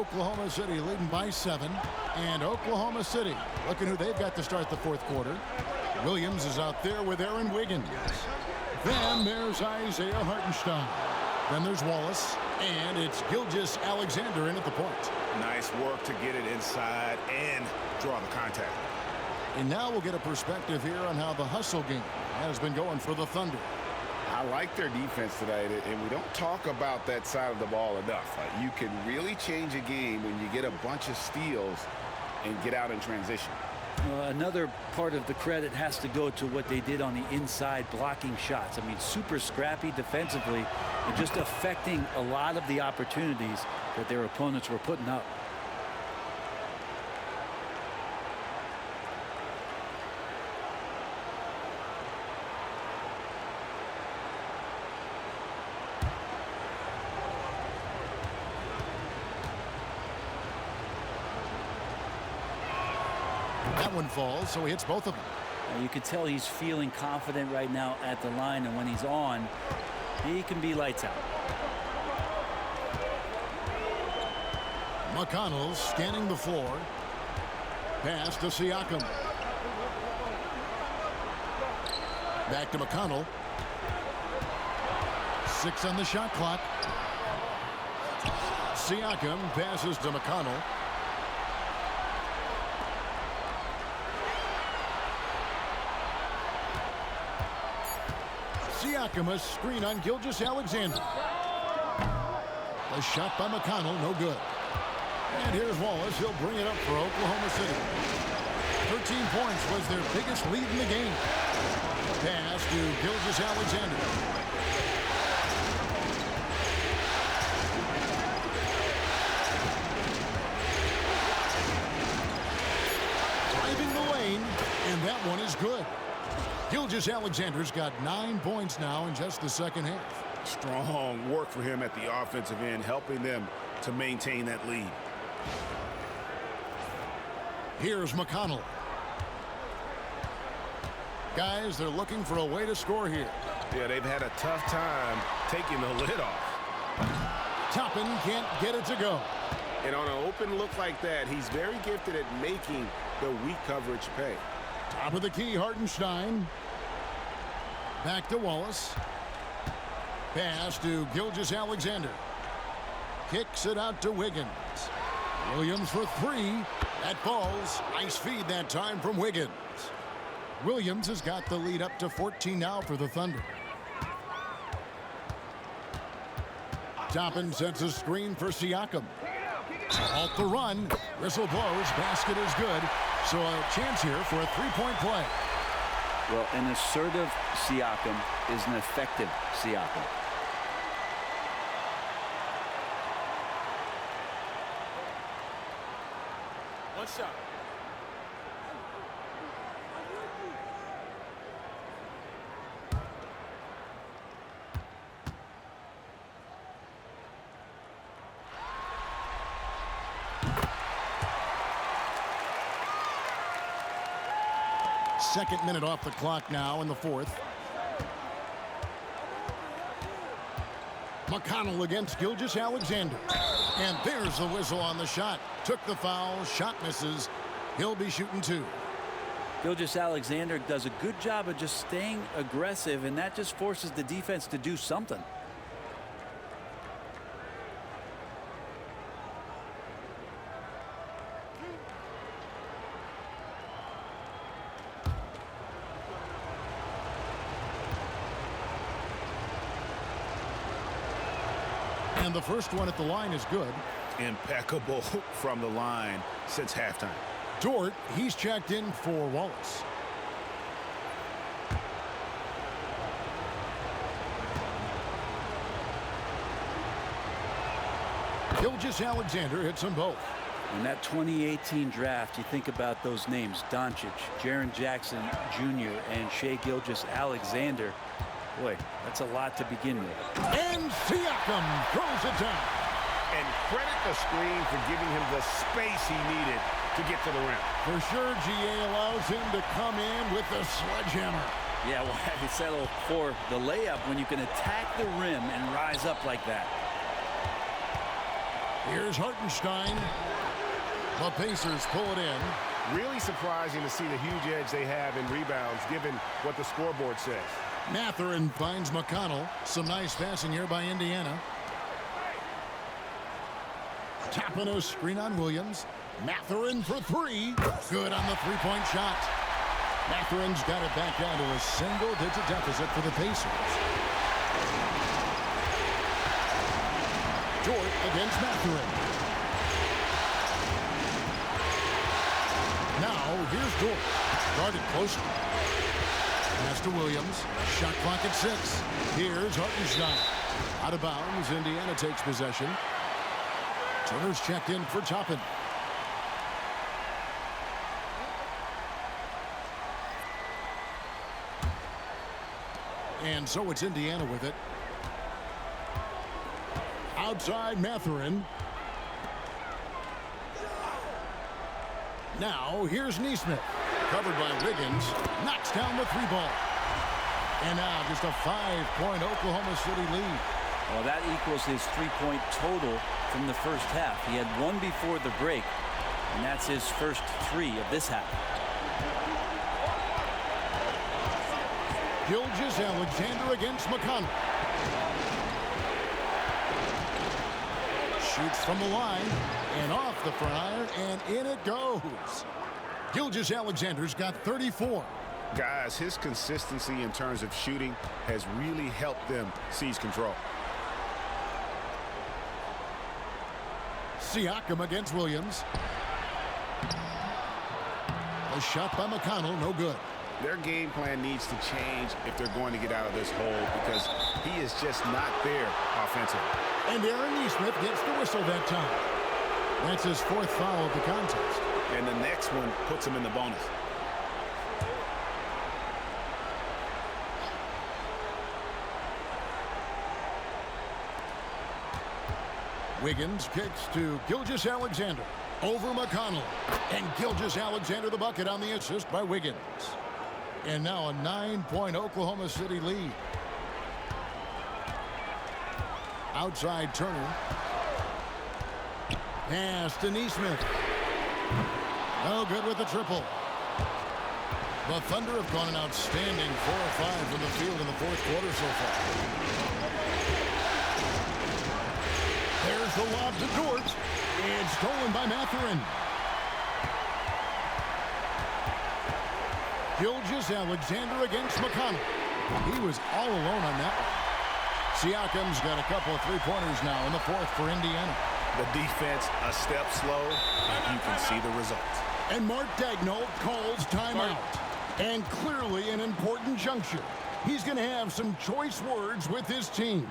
Oklahoma City leading by 7. And Oklahoma City looking who they've got to start the fourth quarter. Williams is out there with Aaron Wiggins. Then there's Isaiah Hartenstein. Then there's Wallace. And it's Gilgeous-Alexander in at the point. Nice work to get it inside and draw the contact. And now we'll get a perspective here on how the hustle game has been going for the Thunder. I like their defense tonight, and we don't talk about that side of the ball enough. You can really change a game when you get a bunch of steals and get out in transition. Another part of the credit has to go to what they did on the inside blocking shots. I mean, super scrappy defensively and just affecting a lot of the opportunities that their opponents were putting up. That one falls, so he hits both of them. You can tell he's feeling confident right now at the line, and when he's on, he can be lights out. McConnell scanning the floor. Pass to Siakam. Back to McConnell. 6 on the shot clock. Siakam passes to McConnell. Siakam, a screen on Gilgeous-Alexander. A shot by McConnell, no good. And here's Wallace. He'll bring it up for Oklahoma City. 13 points was their biggest lead in the game. Pass to Gilgeous-Alexander. Driving the lane, and that one is good. Gilgeous-Alexander's got 9 points now in just the second half. Strong work for him at the offensive end, helping them to maintain that lead. Here's McConnell. Guys, they're looking for a way to score here. Yeah, they've had a tough time taking the lid off. Toppin can't get it to go. And on an open look like that, he's very gifted at making the weak coverage pay. Top of the key, Hartenstein. Back to Wallace. Pass to Gilgeous-Alexander. Kicks it out to Wiggins. Williams for 3. That falls. Nice feed that time from Wiggins. Williams has got the lead up to 14 now for the Thunder. Toppin sets a screen for Siakam. Off the run. Whistle blows. Basket is good. So a chance here for a three-point play. Well, an assertive Siakam is an effective Siakam. One shot. Second minute off the clock now in the fourth. McConnell against Gilgeous-Alexander. And there's the whistle on the shot. Took the foul. Shot misses. He'll be shooting 2. Gilgeous-Alexander does a good job of just staying aggressive, and that just forces the defense to do something. And the first one at the line is good. Impeccable from the line since halftime. Dort, he's checked in for Wallace. Gilgeous-Alexander hits them both. In that 2018 draft, you think about those names: Doncic, Jaren Jackson Jr., and Shai Gilgeous-Alexander. Boy, that's a lot to begin with. And Siakam throws it down. And credit the screen for giving him the space he needed to get to the rim. For sure, GA allows him to come in with the sledgehammer. Yeah, well, he settled for the layup when you can attack the rim and rise up like that. Here's Hartenstein. The Pacers pull it in. Really surprising to see the huge edge they have in rebounds, given what the scoreboard says. Mathurin finds McConnell. Some nice passing here by Indiana. Tapano screen on Williams. Mathurin for three. Good on the three-point shot. Mathurin's got it back down to a single-digit deficit for the Pacers. Dort against Mathurin. Now, here's Dort. Guarded closely. Pass to Williams. Shot clock at 6. Here's Hartenstein. Out of bounds. Indiana takes possession. Turner's checked in for Toppin. And so it's Indiana with it. Outside Mathurin. Now, here's Neesmith. Covered by Wiggins. Knocks down the three ball. And now just a 5-point Oklahoma City lead. Well, that equals his three-point total from the first half. He had one before the break, and that's his first three of this half. Gilgeous-Alexander against McConnell. Shoots from the line and off the front iron, and in it goes. Gilgeous-Alexander's got 34. Guys, his consistency in terms of shooting has really helped them seize control. Siakam against Williams. A shot by McConnell, no good. Their game plan needs to change if they're going to get out of this hole, because he is just not there offensively. And Aaron Neesmith gets the whistle that time. That's his fourth foul of the contest. And the next one puts him in the bonus. Wiggins kicks to Gilgeous-Alexander. Over McConnell. And Gilgeous-Alexander the bucket on the assist by Wiggins. And now a 9-point Oklahoma City lead. Outside Turner. Pass to Neesmith. No good with the triple. The Thunder have gone an outstanding 4 of 5 from the field in the fourth quarter so far. There's the lob to Dort. It's stolen by Mathurin. Gilgeous-Alexander against McConnell. He was all alone on that one. Siakam's got a couple of three-pointers now in the fourth for Indiana. The defense a step slow, and you can see the results. And Mark Daigneault calls timeout. And clearly an important juncture. He's going to have some choice words with his team.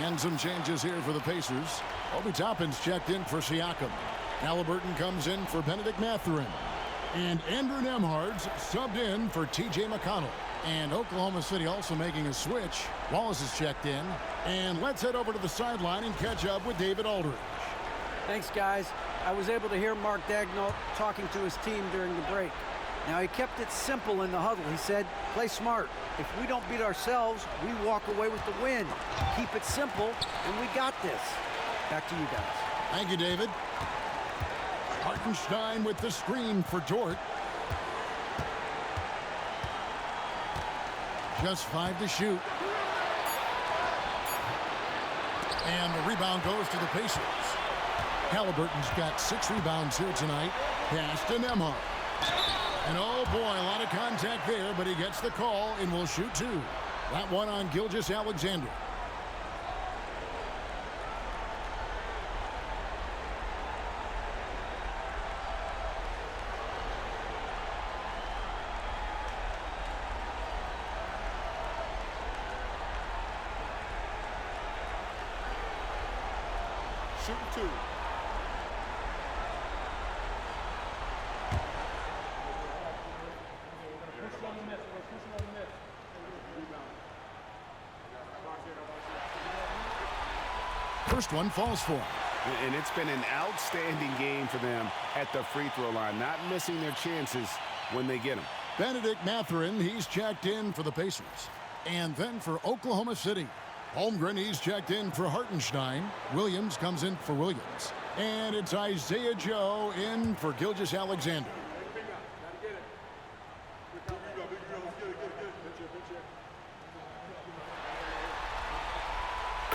And some changes here for the Pacers. Obi Toppin's checked in for Siakam. Halliburton comes in for Benedict Mathurin. And Andrew Nembhard's subbed in for T.J. McConnell. And Oklahoma City also making a switch. Wallace is checked in. And let's head over to the sideline and catch up with David Aldridge. Thanks, guys. I was able to hear Mark Daigneault talking to his team during the break. Now, he kept it simple in the huddle. He said, play smart. If we don't beat ourselves, we walk away with the win. Keep it simple, and we got this. Back to you guys. Thank you, David. Hartenstein with the screen for Dort. Just 5 to shoot. And the rebound goes to the Pacers. Halliburton's got 6 rebounds here tonight. Pass to Nembhard. And oh boy, a lot of contact there, but he gets the call and will shoot 2. That one on Gilgeous-Alexander. Shooting 2. First one falls for him. And it's been an outstanding game for them at the free throw line, not missing their chances when they get them. Benedict Mathurin, he's checked in for the Pacers. And then for Oklahoma City, Holmgren, he's checked in for Hartenstein. Williams comes in for Williams. And it's Isaiah Joe in for Gilgeous-Alexander.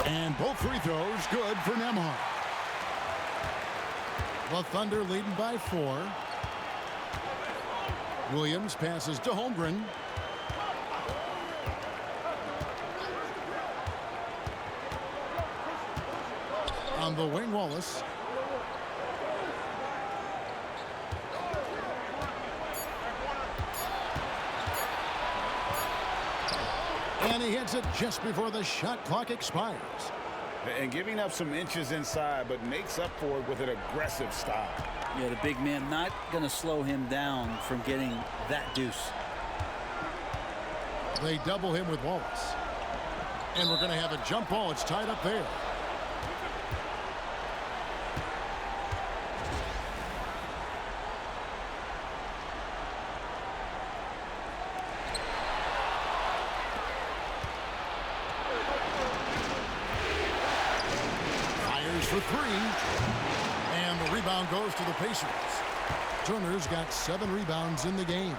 And both free throws good for Nembhard. The Thunder leading by 4. Williams passes to Holmgren. On the wing, Wallace. And he hits it just before the shot clock expires. And giving up some inches inside, but makes up for it with an aggressive stop. Yeah, the big man not going to slow him down from getting that deuce. They double him with Wallace. And we're going to have a jump ball. It's tied up there. For 3, and the rebound goes to the Pacers. Turner's got 7 rebounds in the game.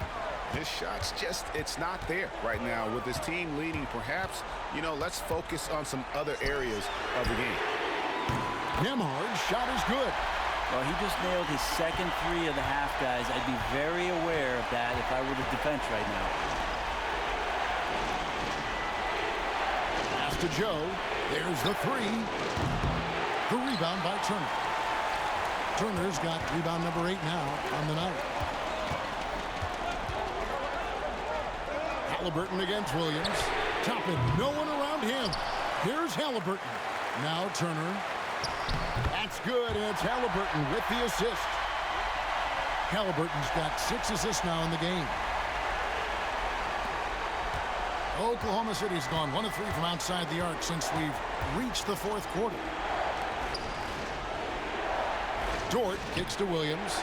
His shot's just, it's not there right now with his team leading. Perhaps, let's focus on some other areas of the game. Nembhard's shot is good. Well, he just nailed his second 3 of the half, guys. I'd be very aware of that if I were the defense right now. Pass to Joe. There's the 3. The rebound by Turner. Turner's got rebound number 8 now on the night. Halliburton against Williams. Toppin, no one around him. Here's Halliburton. Now Turner. That's good, and it's Halliburton with the assist. Halliburton's got 6 assists now in the game. Oklahoma City's gone 1 of 3 from outside the arc since we've reached the 4th quarter. Dort kicks to Williams.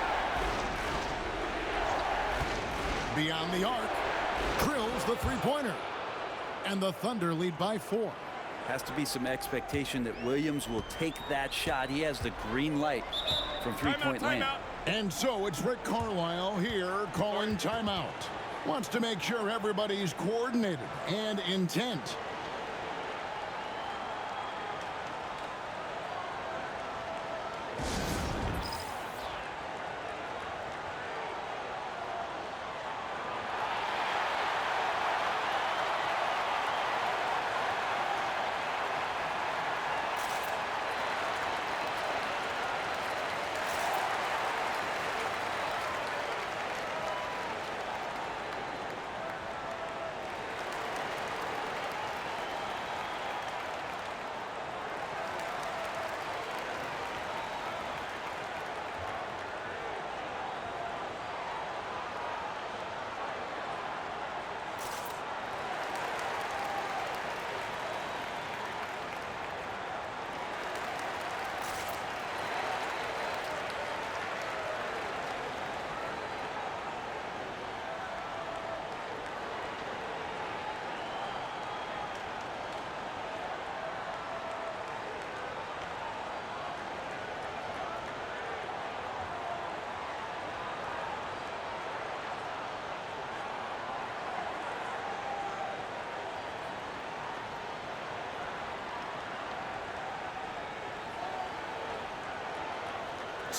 Beyond the arc. Drills the three-pointer. And the Thunder lead by 4. Has to be some expectation that Williams will take that shot. He has the green light from three-point land. And so it's Rick Carlisle here calling timeout. Wants to make sure everybody's coordinated and intent.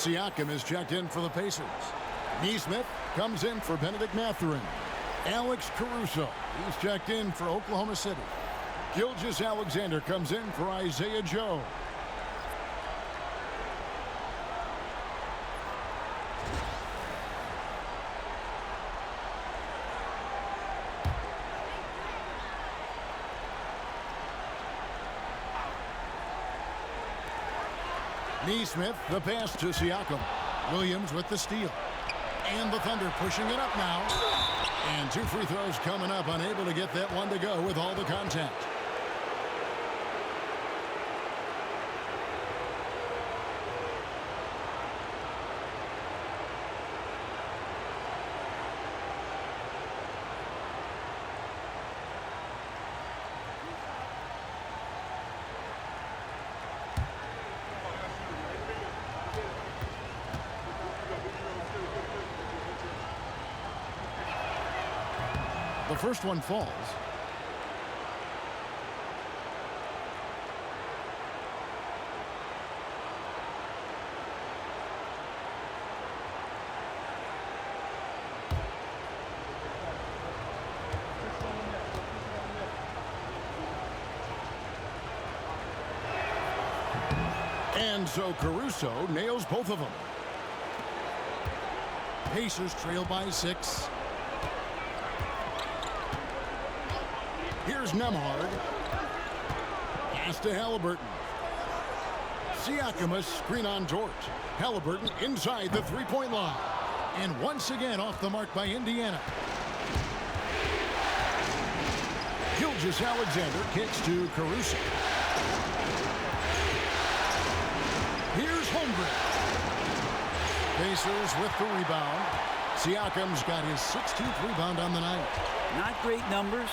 Siakam is checked in for the Pacers. Neesmith comes in for Benedict Mathurin. Alex Caruso, he's checked in for Oklahoma City. Gilgeous-Alexander comes in for Isaiah Joe. Neesmith, the pass to Siakam. Williams with the steal. And the Thunder pushing it up now. And 2 free throws coming up, unable to get that one to go with all the contact. The first one falls. And so Caruso nails both of them. Pacers trail by 6. Here's Nembhard. Pass to Halliburton. Siakam, a screen on George. Halliburton inside the three-point line. And once again off the mark by Indiana. Gilgeous-Alexander kicks to Caruso. Here's Holmgren. Pacers with the rebound. Siakam's got his 16th rebound on the night. Not great numbers,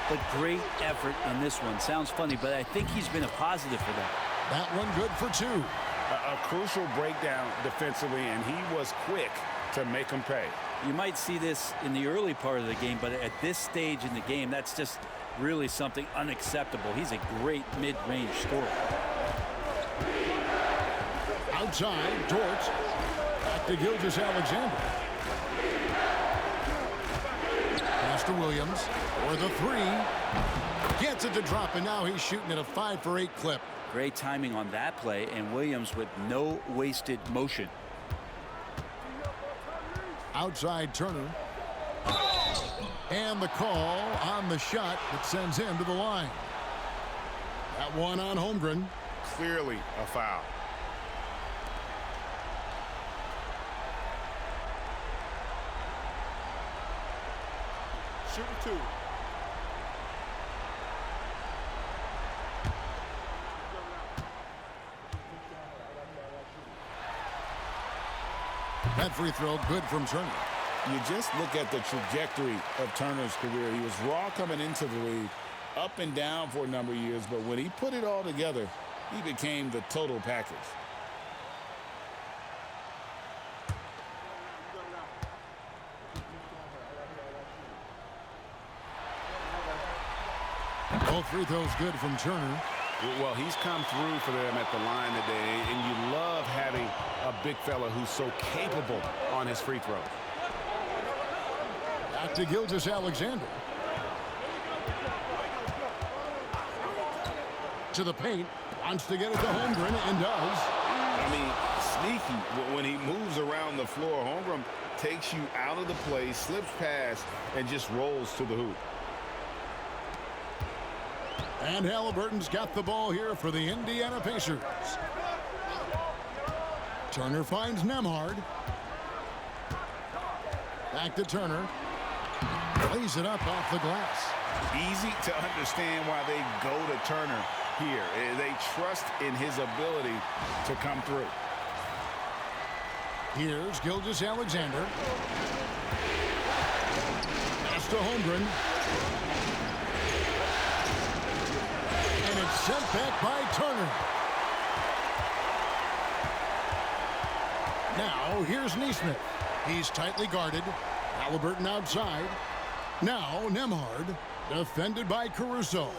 but great effort on this one. Sounds funny, but I think he's been a positive for that. That one good for 2. A crucial breakdown defensively, and he was quick to make them pay. You might see this in the early part of the game, but at this stage in the game, that's just really something unacceptable. He's a great mid-range scorer. Outside, Dort. Back to Gilgeous-Alexander. Pass to Williams for the 3. Gets it to drop, and now he's shooting at a 5 for 8 clip. Great timing on that play, and Williams with no wasted motion. Outside Turner. And the call on the shot that sends him to the line. That one on Holmgren. Clearly a foul. Shooting 2. That free throw good from Turner. You just look at the trajectory of Turner's career. He was raw coming into the league, up and down for a number of years, but when he put it all together, he became the total package. Both free throws good from Turner. Well, he's come through for them at the line today, and you love having a big fella who's so capable on his free throws. Back to Gilgeous-Alexander. To the paint. Wants to get it to Holmgren, and does. I mean, sneaky. When he moves around the floor, Holmgren takes you out of the play, slips past, and just rolls to the hoop. And Halliburton's got the ball here for the Indiana Pacers. Turner finds Nembhard. Back to Turner. Lays it up off the glass. Easy to understand why they go to Turner here. They trust in his ability to come through. Here's Gilgeous-Alexander. Pass to Holmgren. And it's sent back by Turner. Now, here's Neesmith. He's tightly guarded. Halliburton outside. Now, Nembhard, defended by Caruso.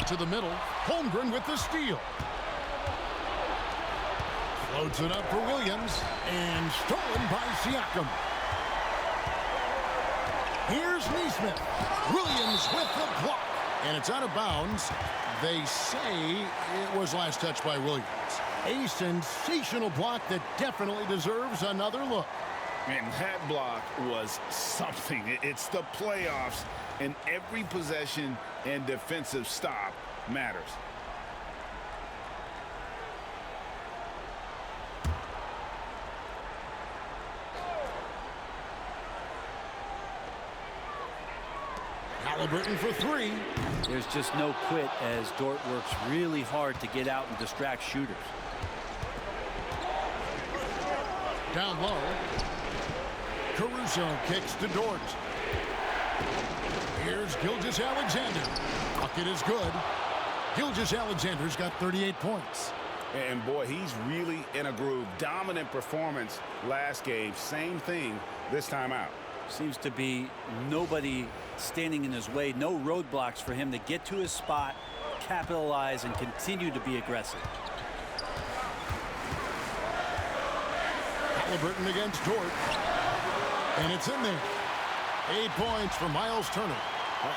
To the middle, Holmgren with the steal. Loads it up for Williams, and stolen by Siakam. Here's Neesmith. Williams with the block, and it's out of bounds. They say it was last touched by Williams. A sensational block that definitely deserves another look. And that block was something. It's the playoffs, and every possession and defensive stop matters. Halliburton for three. There's just no quit as Dort works really hard to get out and distract shooters. Down low. Caruso kicks to Dort. Here's Gilgeous-Alexander. Bucket is good. Gilgeous-Alexander's got 38 points. And boy, he's really in a groove. Dominant performance last game. Same thing this time out. Seems to be nobody standing in his way. No roadblocks for him to get to his spot, capitalize, and continue to be aggressive. Halliburton against Dort. And it's in there. 8 points for Miles Turner.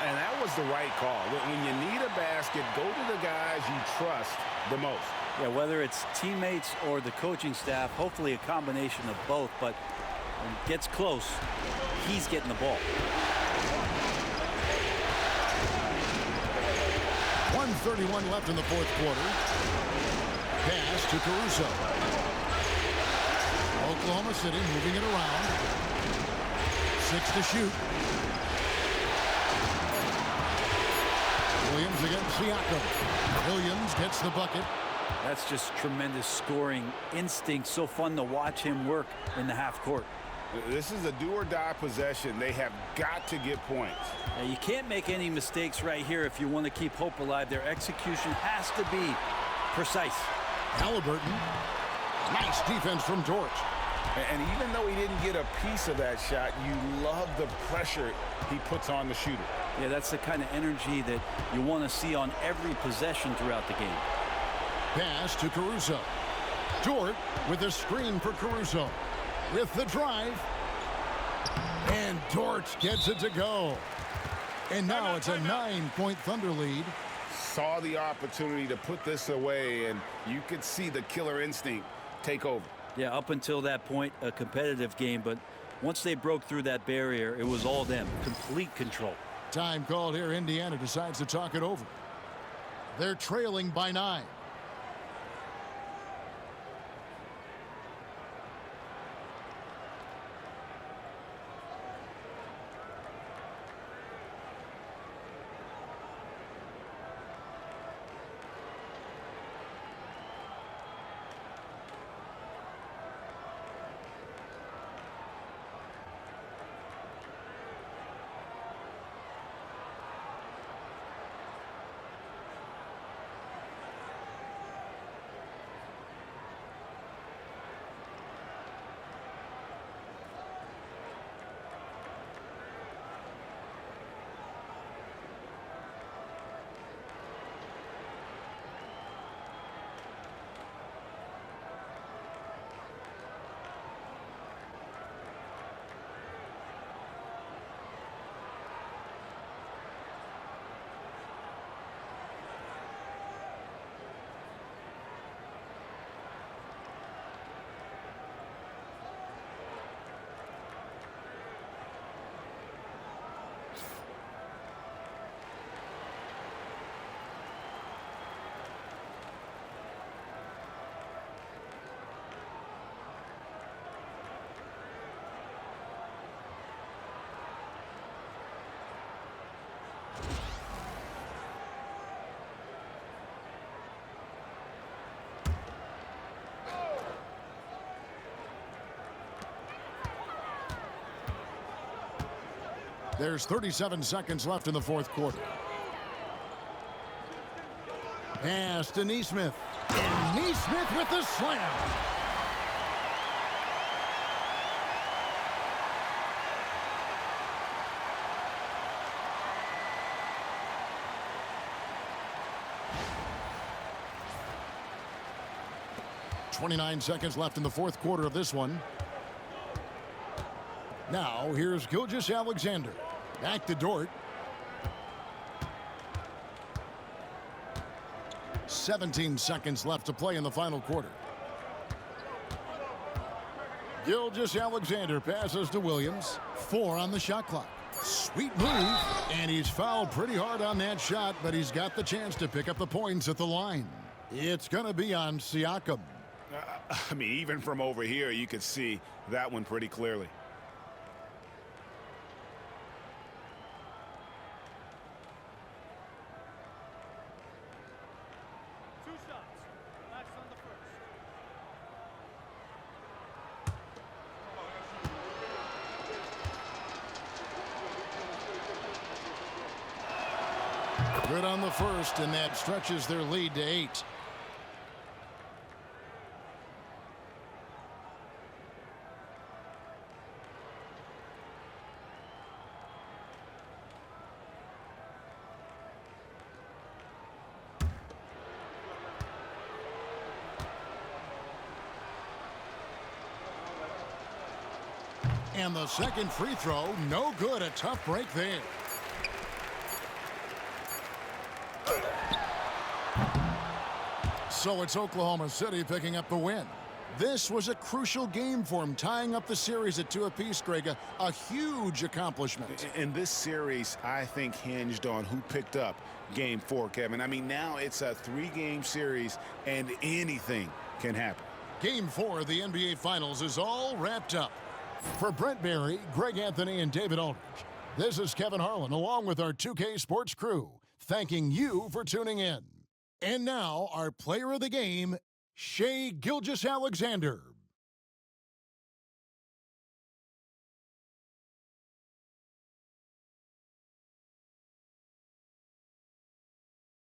And that was the right call. When you need a basket, go to the guys you trust the most. Yeah, whether it's teammates or the coaching staff, hopefully a combination of both, but when it gets close, he's getting the ball. 1:31 left in the fourth quarter. Pass to Caruso. Oklahoma City moving it around. 6 to shoot. Williams against Siakam. Williams gets the bucket. That's just tremendous scoring instinct. So fun to watch him work in the half court. This is a do-or-die possession. They have got to get points. Now, you can't make any mistakes right here if you want to keep hope alive. Their execution has to be precise. Halliburton. Nice defense from Dort. And even though he didn't get a piece of that shot, you love the pressure he puts on the shooter. Yeah, that's the kind of energy that you want to see on every possession throughout the game. Pass to Caruso. Dort with a screen for Caruso. With the drive. And Dort gets it to go. And now it's a 9-point Thunder lead. Saw the opportunity to put this away, and you could see the killer instinct take over. Yeah, up until that point, a competitive game, but once they broke through that barrier, it was all them. Complete control. Time called here. Indiana decides to talk it over. They're trailing by 9. There's 37 seconds left in the fourth quarter. Pass to Neesmith. And Neesmith with the slam. 29 seconds left in the fourth quarter of this one. Now, here's Gilgeous-Alexander. Back to Dort. 17 seconds left to play in the final quarter. Gilgeous-Alexander passes to Williams. 4 on the shot clock. Sweet move. And he's fouled pretty hard on that shot, but he's got the chance to pick up the points at the line. It's going to be on Siakam. I mean, even from over here, you could see that one pretty clearly. Good on the first, and that stretches their lead to 8. And the second free throw, no good. A tough break there. So it's Oklahoma City picking up the win. This was a crucial game for him, tying up the series at 2 apiece, Greg. A huge accomplishment. And this series, I think, hinged on who picked up Game 4, Kevin. I mean, now it's a 3-game series, and anything can happen. Game 4 of the NBA Finals is all wrapped up. For Brent Barry, Greg Anthony, and David Aldridge, this is Kevin Harlan, along with our 2K Sports crew, thanking you for tuning in. And now, our player of the game, Shai Gilgeous-Alexander.